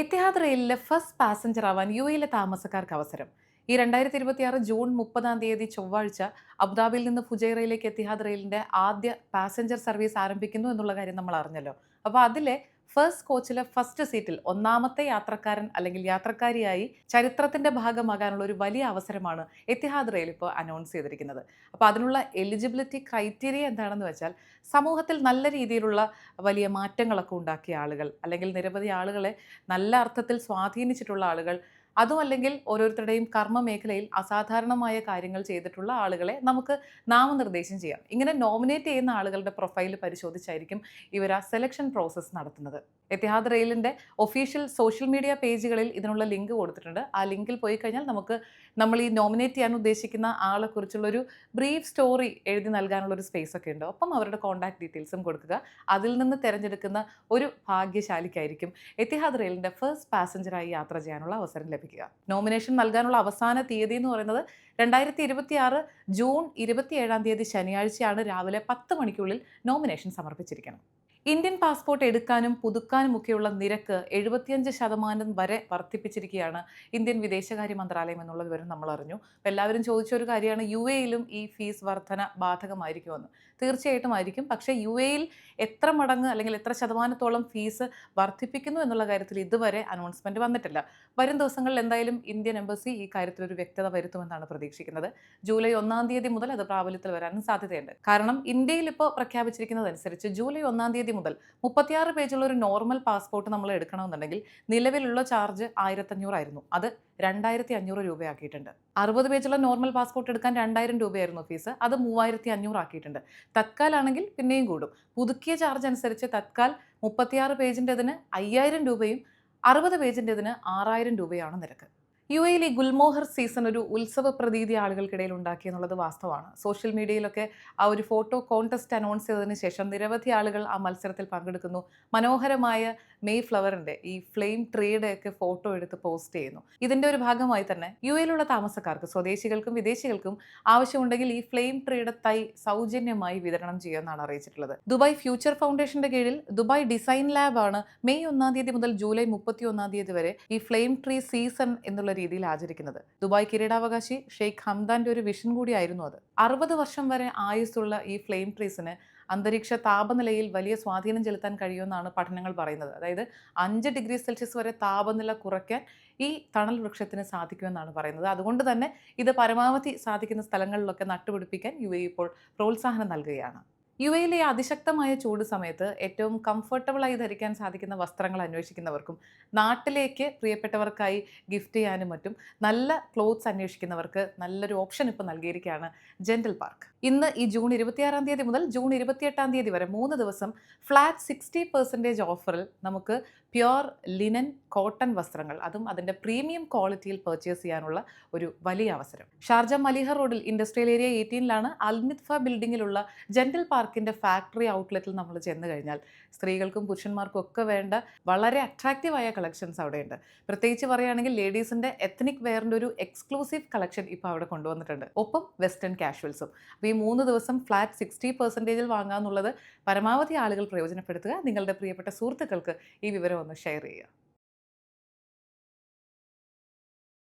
Etihad റെയിലിലെ first passenger ആവാൻ യുഎയിലെ താമസക്കാർക്ക് അവസരം. ഈ 2026 ജൂൺ 30-ാം തീയതി ചൊവ്വാഴ്ച അബുദാബിയിൽ നിന്ന് ഫുജൈറയിലേക്ക് എത്തിഹാദ് റെയിലിന്റെ ആദ്യ പാസഞ്ചർ സർവീസ് ആരംഭിക്കുന്നു എന്നുള്ള കാര്യം നമ്മൾ അറിഞ്ഞല്ലോ. അപ്പോൾ അതിലെ ഫസ്റ്റ് കോച്ചിലെ ഫസ്റ്റ് സീറ്റിൽ ഒന്നാമത്തെ യാത്രക്കാരൻ അല്ലെങ്കിൽ യാത്രക്കാരിയായി ചരിത്രത്തിന്റെ ഭാഗമാകാനുള്ള ഒരു വലിയ അവസരമാണ് എത്തിഹാദ് റെയിൽ ഇപ്പോൾ അനൗൺസ് ചെയ്തിരിക്കുന്നത്. അപ്പോൾ അതിനുള്ള എലിജിബിലിറ്റി ക്രൈറ്റീരിയ എന്താണെന്ന് വെച്ചാൽ, സമൂഹത്തിൽ നല്ല രീതിയിലുള്ള വലിയ മാറ്റങ്ങളൊക്കെ ഉണ്ടാക്കിയ ആളുകൾ, അല്ലെങ്കിൽ നിരവധി ആളുകളെ നല്ല അർത്ഥത്തിൽ സ്വാധീനിച്ചിട്ടുള്ള ആളുകൾ, അതും അല്ലെങ്കിൽ ഓരോരുത്തരുടെയും കർമ്മ മേഖലയിൽ അസാധാരണമായ കാര്യങ്ങൾ ചെയ്തിട്ടുള്ള ആളുകളെ നമുക്ക് നാമനിർദ്ദേശം ചെയ്യാം. ഇങ്ങനെ നോമിനേറ്റ് ചെയ്യുന്ന ആളുകളുടെ പ്രൊഫൈൽ പരിശോധിച്ചായിരിക്കും ഇവർ ആ സെലക്ഷൻ പ്രോസസ്സ് നടത്തുന്നത്. എത്തിഹാദ് റെയിലിന്റെ ഒഫീഷ്യൽ സോഷ്യൽ മീഡിയ പേജുകളിൽ ഇതിനുള്ള ലിങ്ക് കൊടുത്തിട്ടുണ്ട്. ആ ലിങ്കിൽ പോയി കഴിഞ്ഞാൽ നമുക്ക് നമ്മൾ ഈ നോമിനേറ്റ് ചെയ്യാൻ ഉദ്ദേശിക്കുന്ന ആളെ കുറിച്ചുള്ളൊരു ബ്രീഫ് സ്റ്റോറി എഴുതി നൽകാനുള്ള ഒരു സ്പേസ് ഒക്കെ ഉണ്ട്. ഒപ്പം അവരുടെ കോൺടാക്ട് ഡീറ്റെയിൽസും കൊടുക്കുക. അതിൽ നിന്ന് തിരഞ്ഞെടുക്കുന്ന ഒരു ഭാഗ്യശാലിക്കായിരിക്കും എത്തിഹാദ് റെയിലിന്റെ ഫസ്റ്റ് പാസഞ്ചറായി യാത്ര ചെയ്യാനുള്ള അവസരം ലഭിക്കുക. നോമിനേഷൻ നൽകാനുള്ള അവസാന തീയതി എന്ന് പറയുന്നത് 2026 ജൂൺ 27-ാം തീയതി ശനിയാഴ്ചയാണ്. രാവിലെ 10 മണിക്കുള്ളിൽ നോമിനേഷൻ സമർപ്പിച്ചിരിക്കണം. ഇന്ത്യൻ പാസ്പോർട്ട് എടുക്കാനും പുതുക്കാനുമൊക്കെയുള്ള നിരക്ക് 75% വരെ വർദ്ധിപ്പിച്ചിരിക്കുകയാണ് ഇന്ത്യൻ വിദേശകാര്യ മന്ത്രാലയം എന്നുള്ള വിവരം നമ്മൾ അറിഞ്ഞു. അപ്പോൾ എല്ലാവരും ചോദിച്ച ഒരു കാര്യമാണ്, യു എയിലും ഈ ഫീസ് വർധന ബാധകമായിരിക്കുമെന്ന്. തീർച്ചയായിട്ടും ആയിരിക്കും. പക്ഷേ യു എയിൽ എത്ര മടങ്ങ് അല്ലെങ്കിൽ എത്ര ശതമാനത്തോളം ഫീസ് വർദ്ധിപ്പിക്കുന്നു എന്നുള്ള കാര്യത്തിൽ ഇതുവരെ അനൗൺസ്മെന്റ് വന്നിട്ടില്ല. വരും ദിവസങ്ങളിൽ എന്തായാലും ഇന്ത്യൻ എംബസി ഈ കാര്യത്തിൽ ഒരു വ്യക്തത വരുത്തുമെന്നാണ് പ്രതീക്ഷിക്കുന്നത്. ജൂലൈ 1-ാം തീയതി മുതൽ അത് പ്രാബല്യത്തിൽ വരാനും സാധ്യതയുണ്ട്. കാരണം ഇന്ത്യയിൽ ഇപ്പോൾ പ്രഖ്യാപിച്ചിരിക്കുന്നതനുസരിച്ച് ജൂലൈ 1-ാം തീയതി മുതൽ 36 പേജുള്ള ഒരു നോർമൽ പാസ്പോർട്ട് നമ്മൾ എടുക്കണമെന്നുണ്ടെങ്കിൽ നിലവിലുള്ള ചാർജ് 1500 ആയിരുന്നു. അത് 2500 രൂപയാക്കിയിട്ടുണ്ട്. 60 പേജുള്ള നോർമൽ പാസ്പോർട്ട് എടുക്കാൻ 2000 രൂപയായിരുന്നു ഫീസ്. അത് 3500 ആക്കിയിട്ടുണ്ട്. തത്കാലാണെങ്കിൽ പിന്നെയും കൂടും. പുതുക്കിയ ചാർജ് അനുസരിച്ച് തത്കാൽ 36 പേജിൻ്റെതിന് 5000 രൂപയും 60 പേജിൻ്റെതിന് 6000 രൂപയാണ് നിരക്ക്. യു എയിൽ ഈ ഗുൽമോഹർ സീസൺ ഒരു ഉത്സവ പ്രതീതി ആളുകൾക്കിടയിൽ ഉണ്ടാക്കി എന്നുള്ളത് വാസ്തവമാണ്. സോഷ്യൽ മീഡിയയിലൊക്കെ ആ ഒരു ഫോട്ടോ കോൺടെസ്റ്റ് അനൗൺസ് ചെയ്തതിന് ശേഷം നിരവധി ആളുകൾ ആ മത്സരത്തിൽ പങ്കെടുക്കുന്നു. മനോഹരമായ മെയ് ഫ്ലവറിന്റെ ഈ ഫ്ലെയിം ട്രീയുടെ ഒക്കെ ഫോട്ടോ എടുത്ത് പോസ്റ്റ് ചെയ്യുന്നു. ഇതിന്റെ ഒരു ഭാഗമായി തന്നെ യു എയിലുള്ള താമസക്കാർക്ക്, സ്വദേശികൾക്കും വിദേശികൾക്കും ആവശ്യമുണ്ടെങ്കിൽ ഈ ഫ്ലെയിം ട്രീയുടെ തൈ സൗജന്യമായി വിതരണം ചെയ്യുമെന്നാണ് അറിയിച്ചിട്ടുള്ളത്. ദുബായ് ഫ്യൂച്ചർ ഫൗണ്ടേഷന്റെ കീഴിൽ ദുബായ് ഡിസൈൻ ലാബ് ആണ് മെയ് 1-ാം തീയതി മുതൽ ജൂലൈ 31-ാം തീയതി വരെ ഈ ഫ്ലെയിം ട്രീ സീസൺ എന്നുള്ള രീതിയിൽ ആചരിക്കുന്നത്. ദുബായ് കിരീടാവകാശി ഷെയ്ഖ് ഹംദാന്റെ ഒരു വിഷൻ കൂടിയായിരുന്നു അത്. 60 വർഷം വരെ ആയുസ്സുള്ള ഈ ഫ്ലെയിം ട്രീസിന് അന്തരീക്ഷ താപനിലയിൽ വലിയ സ്വാധീനം ചെലുത്താൻ കഴിയുമെന്നാണ് പഠനങ്ങൾ പറയുന്നത്. അതായത് 5 ഡിഗ്രി സെൽഷ്യസ് വരെ താപനില കുറയ്ക്കാൻ ഈ തണൽ വൃക്ഷത്തിന് സാധിക്കുമെന്നാണ് പറയുന്നത്. അതുകൊണ്ട് തന്നെ ഇത് പരമാവധി സാധിക്കുന്ന സ്ഥലങ്ങളിലൊക്കെ നട്ടുപിടിപ്പിക്കാൻ യു എ ഇപ്പോൾ പ്രോത്സാഹനം നൽകുകയാണ്. യു എയിലെ അതിശക്തമായ ചൂട് സമയത്ത് ഏറ്റവും കംഫർട്ടബിളായി ധരിക്കാൻ സാധിക്കുന്ന വസ്ത്രങ്ങൾ അന്വേഷിക്കുന്നവർക്കും നാട്ടിലേക്ക് പ്രിയപ്പെട്ടവർക്കായി ഗിഫ്റ്റ് ചെയ്യാനും മറ്റും നല്ല ക്ലോത്ത്സ് അന്വേഷിക്കുന്നവർക്ക് നല്ലൊരു ഓപ്ഷൻ ഇപ്പോൾ നൽകിയിരിക്കുകയാണ് ജെന്റിൽ പാർക്ക്. ഇന്ന് ഈ ജൂൺ 26-ാം തീയതി മുതൽ ജൂൺ 28-ാം തീയതി വരെ 3 ദിവസം ഫ്ലാറ്റ് 60% ഓഫറിൽ നമുക്ക് പ്യുവർ ലിനൻ കോട്ടൺ വസ്ത്രങ്ങൾ, അതും അതിൻ്റെ പ്രീമിയം ക്വാളിറ്റിയിൽ പർച്ചേസ് ചെയ്യാനുള്ള ഒരു വലിയ അവസരം. ഷാർജ മലിഹ റോഡിൽ ഇൻഡസ്ട്രിയൽ ഏരിയ 18-ലാണ് അൽമിത്ഫ ബിൽഡിങ്ങിലുള്ള ജെന്റിൽ പാർക്കിൻ്റെ ഫാക്ടറി ഔട്ട്ലെറ്റിൽ നമ്മൾ ചെന്ന് കഴിഞ്ഞാൽ സ്ത്രീകൾക്കും പുരുഷന്മാർക്കും ഒക്കെ വേണ്ട വളരെ അട്രാക്റ്റീവായ കളക്ഷൻസ് അവിടെയുണ്ട്. പ്രത്യേകിച്ച് പറയുകയാണെങ്കിൽ ലേഡീസിൻ്റെ എത്നിക് വെയറിൻ്റെ ഒരു എക്സ്ക്ലൂസീവ് കളക്ഷൻ ഇപ്പോൾ അവിടെ കൊണ്ടുവന്നിട്ടുണ്ട്. ഒപ്പം വെസ്റ്റേൺ കാഷ്വൽസും. അപ്പോൾ ഈ 3 ദിവസം ഫ്ലാറ്റ് 60%-ൽ വാങ്ങാമെന്നുള്ളത് പരമാവധി ആളുകൾ പ്രയോജനപ്പെടുത്തുക. നിങ്ങളുടെ പ്രിയപ്പെട്ട സുഹൃത്തുക്കൾക്ക് ഈ വിവരം ഒന്ന് ഷെയർ ചെയ്യുക.